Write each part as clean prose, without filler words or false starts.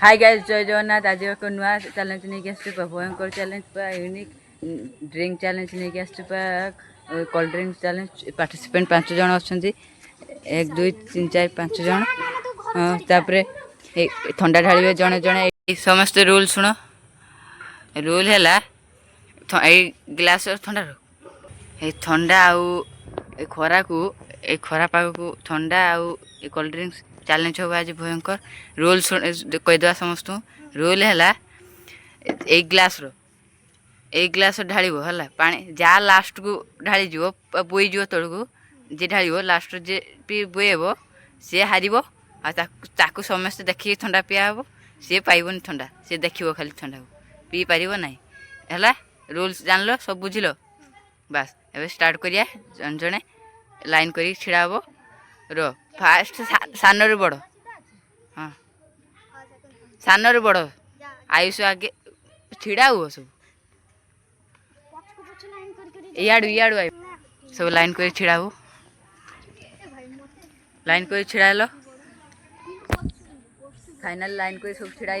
Hi guys जय जगन्नाथ। आज एक नुआ चैलेंज नहीं भयंकर चैलेंज यूनिक ड्रिंक चैलेंज नहीं कोल्ड ड्रिंक चैलेंज पार्टिसिपेंट 5 जन अच्छा 1 2 3 4 5 जन तापर ठंडा ढाड़े जड़े जड़े समस्त रूल शुण रूल है ग्लास ठंडा ठंडा आउ खरा को खरा पाग को ठंडा आउ कोल्ड ड्रिंक्स चैलेंज होगा आज भयंकर रूल कहीदे समस्त रूल है एक ग्लास ढाल है पा जहाँ लास्ट को ढाली बोई जो तौक जी ढाल लास्ट जे पी बोएब सी हार ताकू समस्त देखिए ठंडा पिया हम सी पाइबन ठंडा सी देखो खाली ठंडा पी पार ना है रूल्स जान लो सब बुझल बास एवं स्टार्ट करिया जन जड़े लाइन कर छिड़ा हम रो फास्ट सान रू बड़ हाँ सान रू बड़ आयुष आगे छिड़ा हुआ सब इाड़ू इाड़ू आई सब लाइन कर छिड़ा हो लाइन कर छिड़ा लो फाइनल लाइन कर सब छिड़ा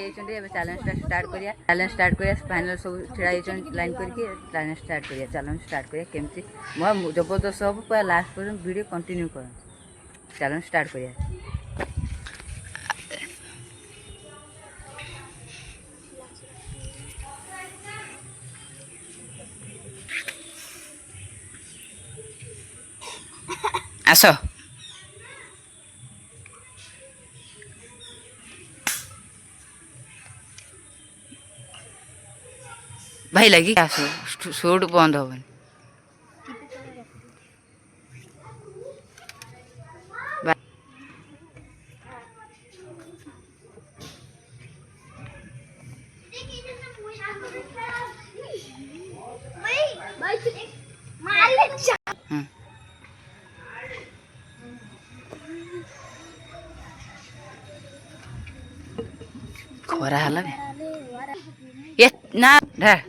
चैलेंज स्टार्ट करिया फाइनल सब छिड़ा लाइन करके चैलेंज स्टार्ट करिया चैलेंज स्टार्ट करिया केमती मैं जबरदस्त सब पूरा लास्ट पर्यंत वीडियो कंटिन्यू कर चैलेंज स्टार्ट करिया आस भाई लगी आस शूट बंद हेन खरा है ये ना ढाल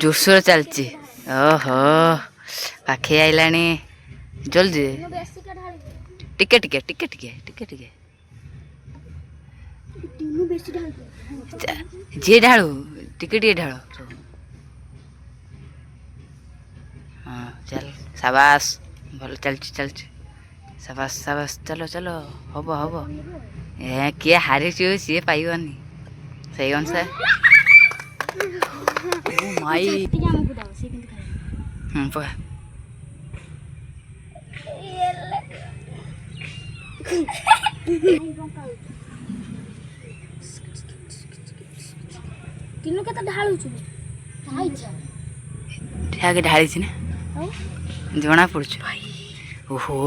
जोरसोर चलची ओहो पाखे आइला जल्दी टिके टिके टिके टिके टिके टिके जे ढालू टिके टिके ढाल हाँ चल शाबाश भल चलची चलची शाबाश शाबाश चलो चलो हम हम किए हारी सी पाइबनी से अनुसार माई तीनों के तो ढालू छु आगे ढाली छी ना जना पड़छ ओहो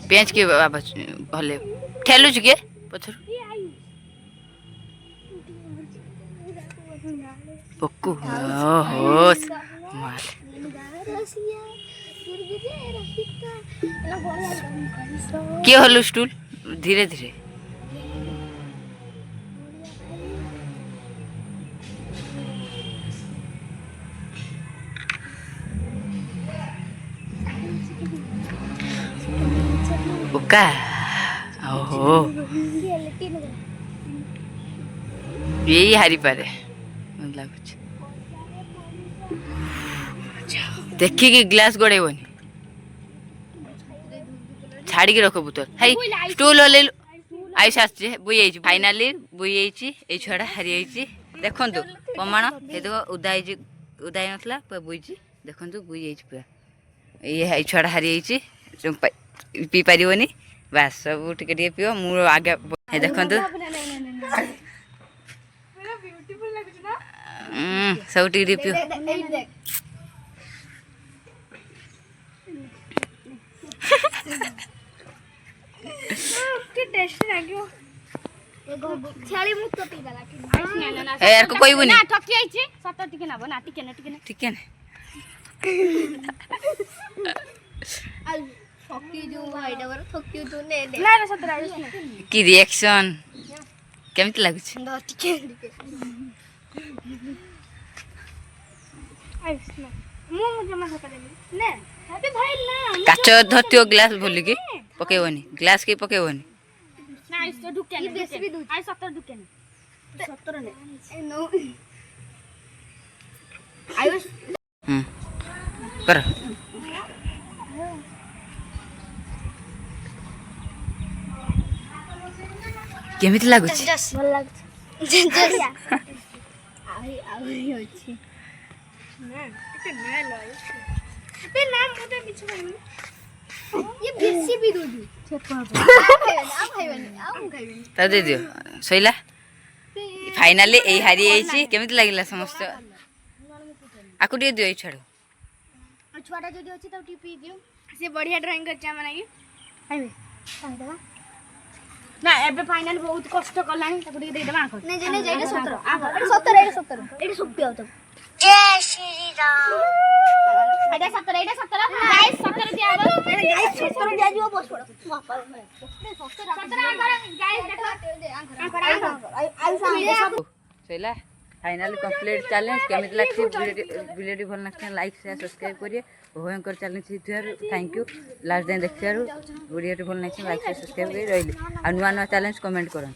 पेंच के भले ठेलु छु के पथर पक्कू ओहो मार के हलु स्टूल धीरे धीरे बुका ओहो यही हारी पारे लगुच देखिए ग्लास गड़ेबनी छाड़ी रख पुतर हाई स्टूल ले आयुष आस बुई फाइनाली बुई ये छुआ हारी देखु प्रमाण ये देख उदा उदा नला बुई ଦେଖନ୍ତୁ ବୁଇ ଯାଇଛି ପୁରା ଏଇ ଛୁଆଟା ହାରି ଯାଇଛି ପିଇ ପାରିବନି ବାସ୍ ସବୁ ଟିକେ ଟିକେ ପିଅ ମୁଁ ଆଗେ ଦେଖନ୍ତୁ ସବୁ ଟିକେ ଟିକେ ପିଅ यार को कहबुनी ठीक है कि रिएक्शन केमती लागुछ काच धरतियो ग्लास बोली कि पकेबनी ग्लास के पकेबनी कर केमिति लागुछ दे दियो सैला फाइनाली ए हारी आइछि केमिति लागिला समस्त आकु दियो दियो छाड़ो छुआटा जदी अछि त टीपी दियो से बढ़िया ड्राइंग करछ माने कि आइबे ना एबे फाइनल बहुत कष्ट करलानी त गुडी दे देबा आखो नै जेने जाइले 17 आखो 17 एडी सुक्ति आउ त जय श्री राम एडा 17 गाइस 17 दिया गाइस 17 दिया दियो बस पड़ो 17 गाइस देखो Anchor Saila final complete challenge केमिति लागछि वीडियो भल लागछि लाइक शेयर सब्सक्राइब करिए भयंकर चैलेंज हिथियार थैंक यू लास्ट दिन देखियारु वीडियो भल लागछि लाइक शेयर सब्सक्राइब करि रहली आ नुवा नुवा चैलेंज कमेंट करन